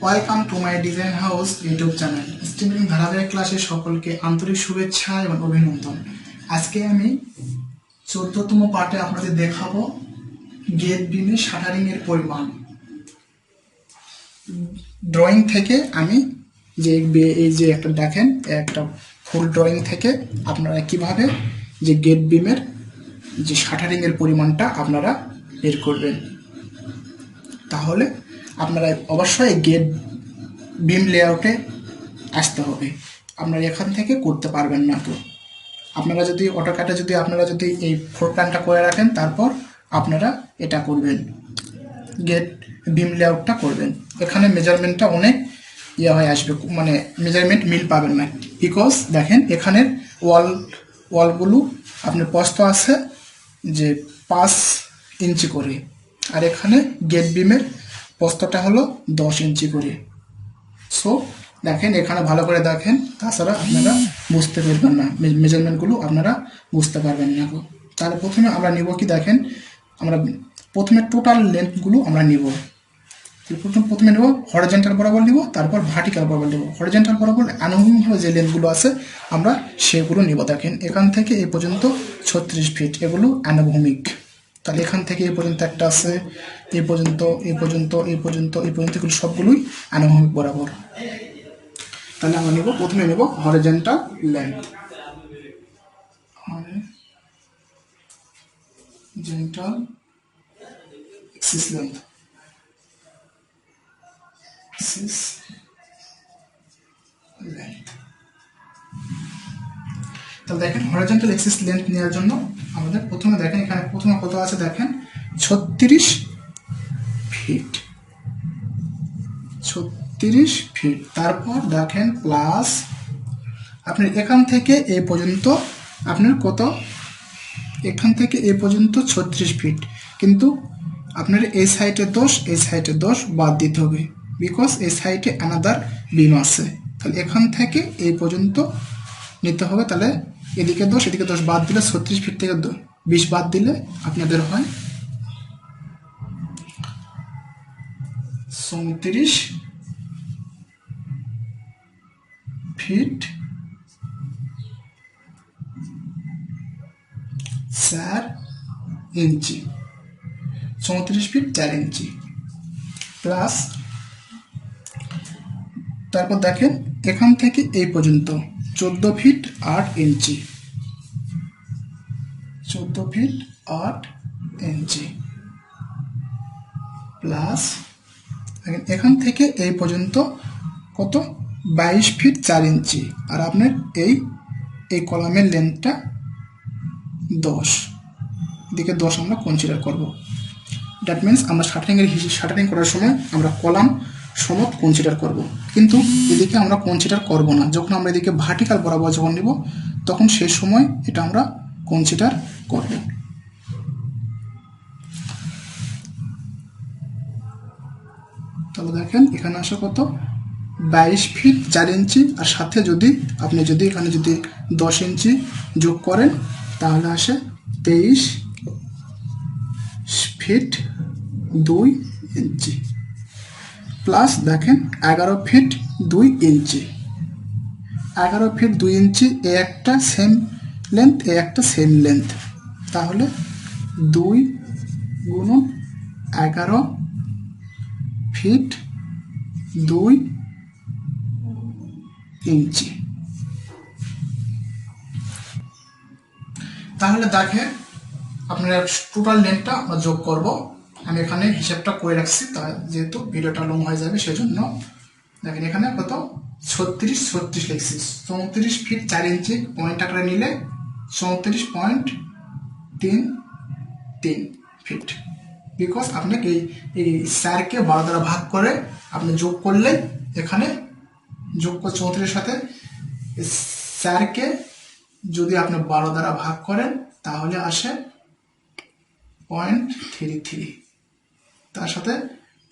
Welcome to my design house YouTube channel. Steaming ধারাবাহিক ক্লাসে সকলকে আন্তরিক শুভেচ্ছা এবং অভিনন্দন। আজকে আমি 14তম পার্টে আপনাদের দেখাবো গেট বিমে শাটারিং এর পরিমাণ। ড্রয়িং থেকে আমি এই যে একটা দেখেন, একটা ফুল ড্রয়িং থেকে আপনারা কিভাবে যে গেট বিমের যে শাটারিং এর পরিমাণটা আপনারা বের করবেন। তাহলে আপনারা অবশ্যই গেট বিম লেআউটে আসতে হবে, আপনারা এখান থেকে করতে পারবেন না। তো আপনারা যদি অটোক্যাডে আপনারা যদি এই ফ্লোর প্ল্যানটা করে রাখেন, তারপর আপনারা এটা করবেন, গেট বিম লেআউটটা করবেন। এখানে মেজারমেন্টটা অনেক হয়ে আসবে, মানে মেজারমেন্ট মিল পাবেন না। বিকজ দেখেন এখানের ওয়ালগুলো আপনার প্রস্থ আছে যে 5 ইঞ্চি করে, আর এখানে গেট বিমের প্রস্থটা হলো 10 ইঞ্চি করে। সো দেখেন এখানে ভালো করে দেখেন, তাছাড়া আপনারা বুঝতে পারবেন না, মেজারমেন্টগুলো আপনারা বুঝতে পারবেন না। তাহলে প্রথমে আমরা নিব কি, দেখেন আমরা প্রথমে টোটাল লেন্থগুলো আমরা নিব। প্রথমে নেব হরিজন্টাল বরাবর নিব, তারপর ভার্টিক্যাল বরাবর নেব। হরিজন্টাল বরাবর আনুভূমিকভাবে যে লেন্থগুলো আছে আমরা সেগুলো নিব। দেখেন এখান থেকে এই পর্যন্ত 36 ফিট, এগুলো আনুভূমিক। তাহলে এখান থেকে এই পর্যন্ত একটা আছে, এই পর্যন্ত এগুলো সবগুলোই আনুভূমিক বরাবর। তাহলে আমরা নিব, প্রথমে নেব horizontal length, horizontal axis length, তাহলে দেখেন হরিজন্টাল এক্সিস লেন্থ নেওয়ার জন্য আমাদের প্রথমে দেখেন এখানে প্রথমে কত আছে, দেখেন 36 ফিট। তারপর দেখেন প্লাস আপনার এখান থেকে এই পর্যন্ত আপনার কত, এখান থেকে এই পর্যন্ত 36 ফিট, কিন্তু আপনার এই সাইডে 10 এই সাইডে 10 বাদ দিতে হবে, বিকজ এই সাইডে অ্যানাদার বিম আছে। তাহলে এখান থেকে এই পর্যন্ত নিতে হবে। তাহলে এদিকে 10 এদিকে 10 বাদ দিলে 36 ফিট থেকে 20 বাদ দিলে আপনাদের হয় 37 ফিট 4 ইঞ্চি, 34 ফিট 4 ইঞ্চি প্লাস, তারপর দেখেন এখান থেকে এই পর্যন্ত 14 ফিট 8 ইঞ্চি, 14 ফিট 8 ইঞ্চি প্লাস এখান থেকে এই পর্যন্ত কত, 22 ফিট 4 ইঞ্চি। আর আপনার এই কলামের লেন্থটা 10, এদিকে 10 আমরা কনসিডার করব। দ্যাট মিনস আমরা শাটারিং করার সময় আমরা কলাম সমত কনসিডার করব, কিন্তু এদিকে আমরা কনসিডার করব না। যখন আমরা এদিকে ভার্টিক্যাল বরাবর যখন নেব, তখন সেই সময় এটা আমরা কনসিডার করব। তাহলে দেখেন এখানে আসে কত, 22 ফিট 4 ইঞ্চি, আর সাথে আপনি এখানে 10 ইঞ্চি যোগ করেন, তাহলে আসে 23 ফিট 2 ইঞ্চি প্লাস দেখেন 11 ফিট 2 ইঞ্চি। 11 ফিট 2 ইঞ্চি এ একটা সেম লেন্থ, এ একটা সেম লেন্থ, তাহলে 2 গুণন 11 ফিট 2 ইঞ্চি। তাহলে দেখেন আপনার টোটাল লেন্থটা আমরা যোগ করব। আমি এখানে হিসাবটা করে রাখছি, তা যেহেতু ভিডিওটা লং হয়ে যাবে সেজন্য। দেখেন এখানে কত, 36 লিখছি, 34 ফিট 4 ইঞ্চি পয়েন্ট আকারে নিলে 34.33 ফিট, বিকজ আপনাকে এই 4কে 12 দ্বারা ভাগ করে আপনি যোগ করলে, এখানে যোগ করে 34-এর সাথে 4কে যদি আপনি 12 দ্বারা ভাগ করেন, তাহলে আসে 0.33, তার সাথে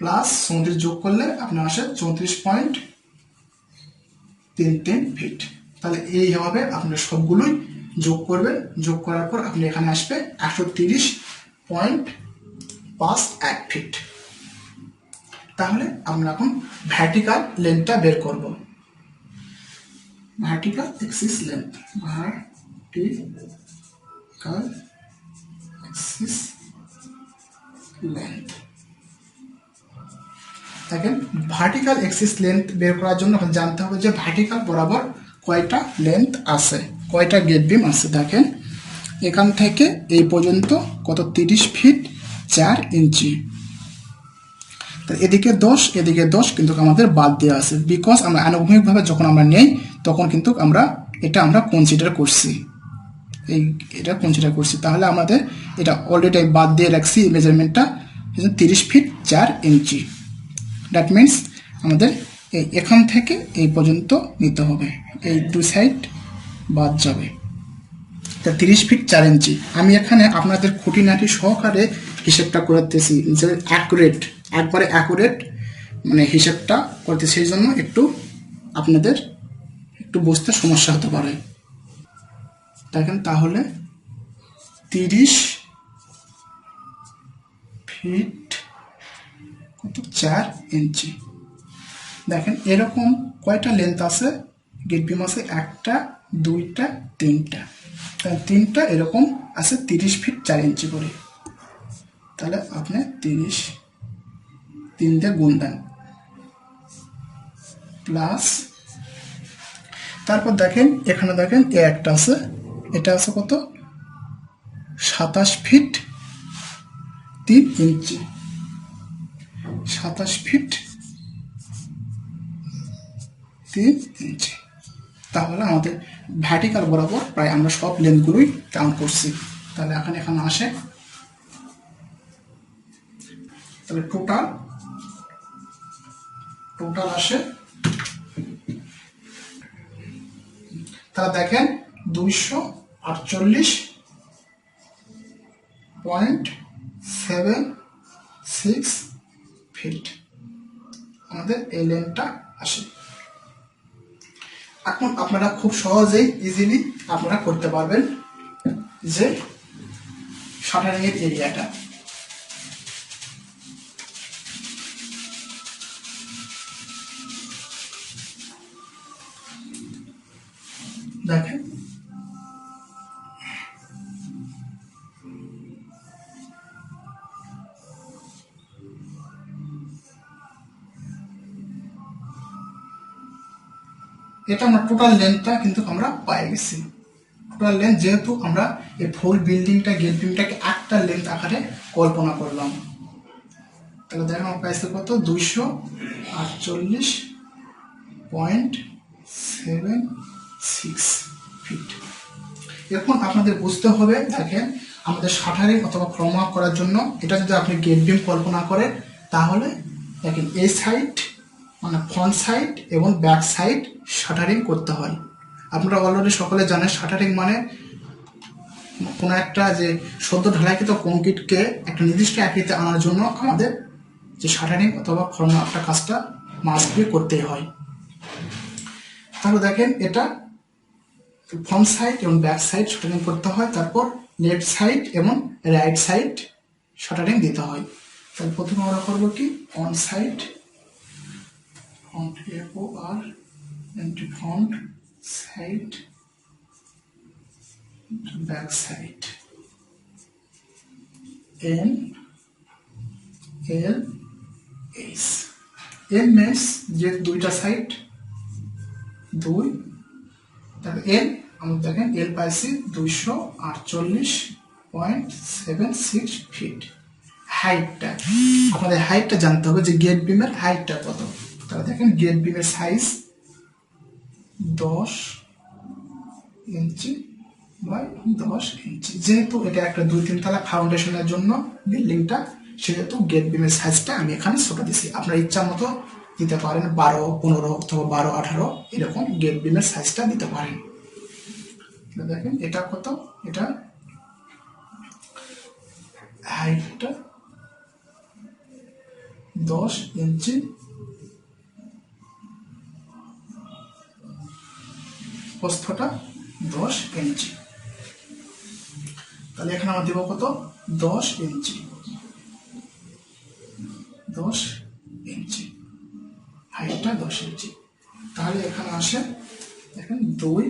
প্লাস 34 যোগ করলে আপনার আসে 34.33 ফিট। তাহলে এইভাবে আপনার সবগুলোই যোগ করবেন, যোগ করার পর আপনি এখানে আসবে 130.51 ফিট। তাহলে আমরা এখন ভার্টিক্যাল লেন্থটা বের করব। Vertical axis length, vertical axis length. দেখেন ভার্টিক্যাল এক্সিস লেন্থ বের করার জন্য জানতে হবে যে ভার্টিক্যাল বরাবর কয়টা লেন্থ আছে, কয়টা গেট বিম আছে। দেখেন এখান থেকে এই পর্যন্ত কত, 30 ফিট 4 ইঞ্চি। এদিকে 10 এদিকে 10 কিন্তু আমাদের বাদ দেওয়া আছে, বিকজ আমরা আনুভূমিকভাবে যখন আমরা নেই তখন কিন্তু এটা আমরা কনসিডার করছি, এটা কনসিডার করছি। তাহলে আমাদের এটা অলরেডি বাদ দিয়ে রাখছি মেজারমেন্টটা 30 ফিট 4 ইঞ্চি। দ্যাট মিনস আমাদের এখান থেকে এই পর্যন্ত নিতে হবে, এই দু সাইড বাদ যাবে। তা 30 ফিট 4 ইঞ্চি। আমি এখানে আপনাদের খুঁটিনাটি সহকারে হিসেবটা করতেছি, যে অ্যাকুরেট, একবারে অ্যাকুরেট মানে হিসেবটা করতে, সেই জন্য একটু আপনাদের একটু বুঝতে সমস্যা হতে পারে। দেখেন তাহলে 30 ফিট কত, 4 ইঞ্চি। দেখেন এরকম কয়টা লেন্থ আছে, গেট বিম আছে 1টা 2টা 3টা, তিনটা এরকম আছে 30 ফিট 4 ইঞ্চি করে। তাহলে আপনি 30 3 দিয়ে গুণ দেন, প্লাস তারপর দেখেন এখানে দেখেন একটা আছে, এটা আছে কত, 27 ফিট 3 ইঞ্চি, 27 ফিট 3 ইঞ্চি। তাহলে আমাদের ভার্টিক্যাল বরাবর প্রায় আমরা সব লেন্থগুলোই কাউন্ট করছি। তাহলে এখানে আসে, তাহলে টোটাল আসে, তাহলে দেখেন 248.76 ফিট আমাদের এই লেন্থটা আসে। এখন আপনারা খুব সহজেই ইজিলি আপনারা করতে পারবেন যে শাটারিং এর এরিয়াটা। দেখেন এটা আমরা টোটাল লেন্থটা কিন্তু আমরা পেয়ে গেছি। টোটাল লেন্থ যেহেতু আমরা এই ফুল বিল্ডিংটা গেট বিমটাকে একটা লেন্থ আকারে কল্পনা করলাম, তাহলে দেখেন আমরা পাইছি কত, 248.76 ফিট। এখন আপনাদের বুঝতে হবে, দেখেন আমাদের শাটারিং অথবা ফ্রম আপ করার জন্য এটা যদি আপনি গেট বিম কল্পনা করেন, তাহলে দেখেন এই সাইড মানে ফ্রন্ট সাইড এবং ব্যাক সাইড শাটারিং করতে হয়। আপনারা অলরেডি সকলে জানেন শাটারিং মানে কোনো একটা যে সদ্য ঢালাইকৃত কংক্রিটকে একটা নির্দিষ্ট আকৃতিতে আনার জন্য আমাদের যে শাটারিং অথবা ফর্ম আপটা কাজটা মাস্ট বি করতেই হয়। তাহলে দেখেন এটা ফ্রন্ট সাইড এবং ব্যাক সাইড শাটারিং করতে হয়, তারপর লেফট সাইড এবং রাইট সাইড শাটারিং দিতে হয়। তাহলে প্রথমে আমরা করবো কি, on side, front FOR front side, back side, NLS। N means যে দুইটা সাইড 2, তাহলে এল আমরা দেখেন এল পাইছি 248.76 ফিট। হাইটটা আমাদের হাইটটা জানতে হবে যে গেট বিমের হাইটটা কত। তাহলে দেখেন গেট বিমের সাইজ 10 ইঞ্চি বাই 10 ইঞ্চি। যেহেতু এটা একটা 2-3 তলা ফাউন্ডেশনের জন্য বিল্ডিংটা, সেহেতু গেট বিমের সাইজটা আমি এখানে ছোট দিছি। আপনার ইচ্ছা মতো দিতে পারেন, 12-15 অথবা 12-18 এরকম গেট বিমের সাইজটা দিতে পারেন। দেখেন এটা কত, এটা হাইটটা 10 ইঞ্চি, প্রস্থটা 10 ইঞ্চি। তাহলে এখানে আমরা দেব কত, 10 ইঞ্চি, 10 ইঞ্চি। হাইটটা 10 ইঞ্চি। তাহলে এখানে আসে দেখেন 2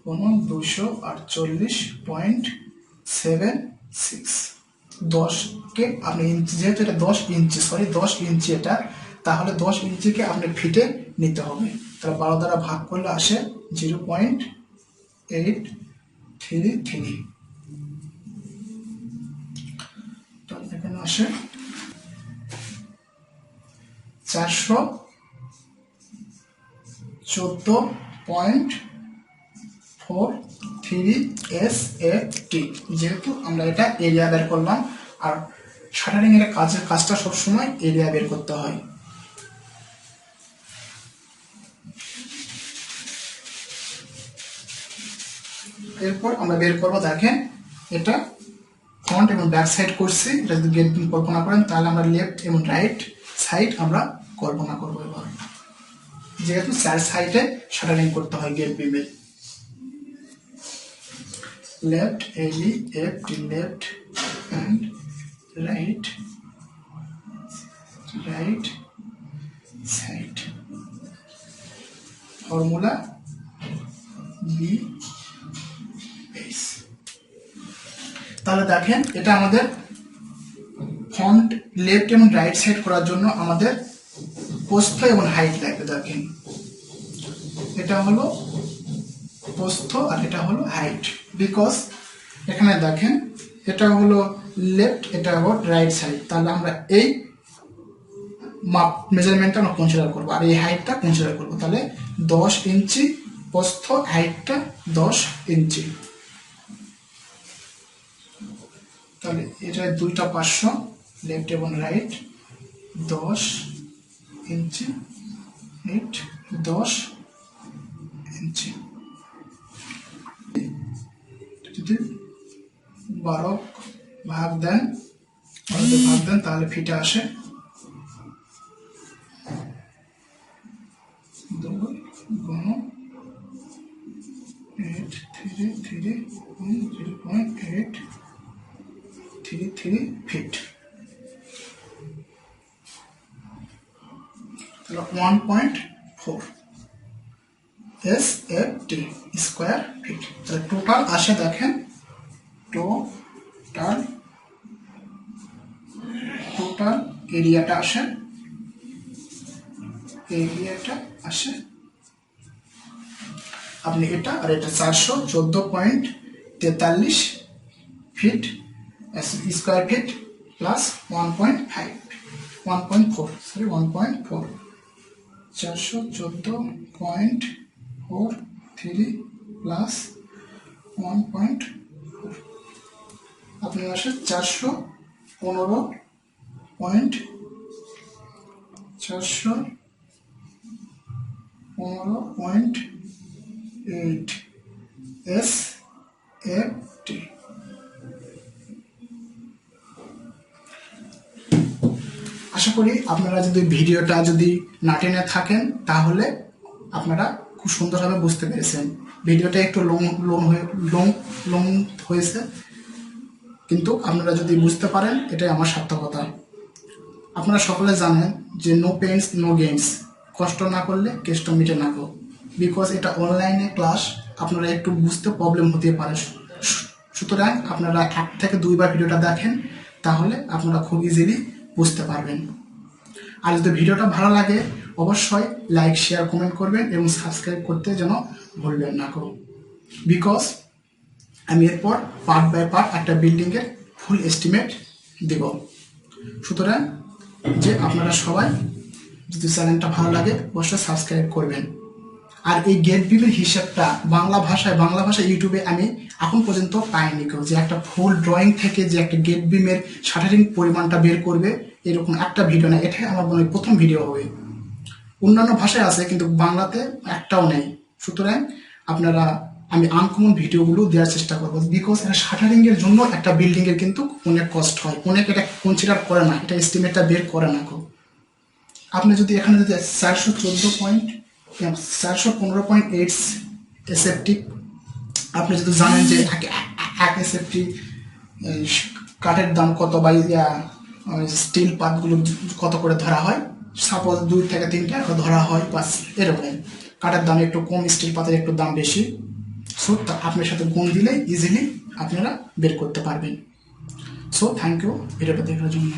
248.76 10কে আপনি ইঞ্চি, যেহেতু এটা 10 ইঞ্চি, 10 ইঞ্চি এটা, তাহলে 10 ইঞ্চিকে আপনি ফিটে নিতে হবে। তাহলে 12 দ্বারা ভাগ করলে আসে 0.833। তাহলে এখানে আসে 414.43 SFT। যেহেতু আমরা এটা এরিয়া বের করলাম, আর শাটারিং এর কাজটা সবসময় এরিয়া বের করতে হয়। এরপর আমরা বের করবো, দেখেন এটা ফ্রন্ট এবং ব্যাক সাইড করছি। এটা যদি গেট বিম কল্পনা করেন তাহলে আমরা লেফট এবং রাইট সাইড আমরা কল্পনা করবো। এবার যেহেতু 4 সাইডে শাটারিং করতে হয় গেট বিমের, left L FT, left and right side, formula B. তাহলে দেখেন এটা আমাদের ফ্রন্ট, লেফট এবং রাইট সাইড করার জন্য আমাদের প্রস্থ এবং হাইট লাগবে। দেখেন এটা হলো প্রস্থ আর এটা হলো হাইট, বিকজ এখানে দেখেন এটা হলো লেফট, এটা হলো রাইট সাইড। তাহলে আমরা এই মাপ মেজারমেন্টটা আমরা কনসিডার করবো, আর এই হাইটটা কনসিডার করবো। তাহলে 10 ইঞ্চি প্রস্থ, হাইটটা 10 ইঞ্চি। তাহলে এটা দুইটা 500, লেফট এবং রাইট 10 ইঞ্চি, হাইট 10 ইঞ্চি। যদি 12 ভাগ দেন তাহলে ফিটে আসে 0.833 ফিট। 1.4 SFT square feet. তাহলে টোটাল আসে, দেখেন টোটাল এরিয়াটা আসে, আপনি এটা আর এটা 414.43 fit square feet plus 1.4 414.43 plus 1.4 আপনার আসে 415.8 SFT। আশা করি আপনারা যদি ভিডিওটা যদি না টেনে থাকেন তাহলে আপনারা খুব সুন্দরভাবে বুঝতে পেরেছেন। ভিডিওটা একটু লং হয়েছে, কিন্তু আপনারা যদি বুঝতে পারেন এটাই আমার সার্থকতা। আপনারা সকলে জানেন যে নো পেইন্স নো গেইনস, কষ্ট না করলে কেষ্ট মিটে না গো। বিকজ এটা অনলাইনে ক্লাস, আপনারা একটু বুঝতে প্রবলেম হতে পারে। সুতরাং আপনারা 1 থেকে 2 বার ভিডিওটা দেখেন, তাহলে আপনারা খুব ইজিলি বুঝতে পারবেন। আর যদি ভিডিওটা ভালো লাগে অবশ্যই লাইক, শেয়ার, কমেন্ট করবেন এবং সাবস্ক্রাইব করতে যেন ভুলবেন না গো। বিকজ আমি এরপর পার্ট বাই পার্ট একটা বিল্ডিংয়ের ফুল এস্টিমেট দেব। সুতরাং যে আপনারা সবাই যদি চ্যানেলটা ভালো লাগে অবশ্যই সাবস্ক্রাইব করবেন। আর এই গেট বিমের হিসাবটা বাংলা ভাষায় ইউটিউবে আমি এখন পর্যন্ত পাইনি কেউ, যে একটা ফুল ড্রয়িং থেকে যে একটা গেট বিমের শাটারিং পরিমাণটা বের করবে এরকম একটা ভিডিও না, এটাই আমার মনে হয় প্রথম ভিডিও হবে। অন্যান্য ভাষায় আছে কিন্তু বাংলাতে একটাও নেই। সুতরাং আপনারা, আমি আনকমন ভিডিওগুলো দেওয়ার চেষ্টা করবো, বিকজ এটা শাটারিং এর জন্য একটা বিল্ডিং এর কিন্তু অনেক কষ্ট হয়, অনেক এটা কনসিডার করে না, এটা এস্টিমেটটা বের করে না গো। আপনি যদি এখানে যদি 415.8 SFT, আপনি যদি জানেন যে 1 SFT কাঠের দাম কত বা স্টিল পাতগুলো কত করে ধরা হয়, সাপোজ 2 থেকে 3 টাকা ধরা হয়, বাস এরকম। কাঠের দাম একটু কম, স্টিল পাতের একটু দাম বেশি। সো আপনার সাথে গুণ দিলে ইজিলি আপনারা বের করতে পারবেন। সো থ্যাংক ইউ ভিডিওটা দেখার জন্য।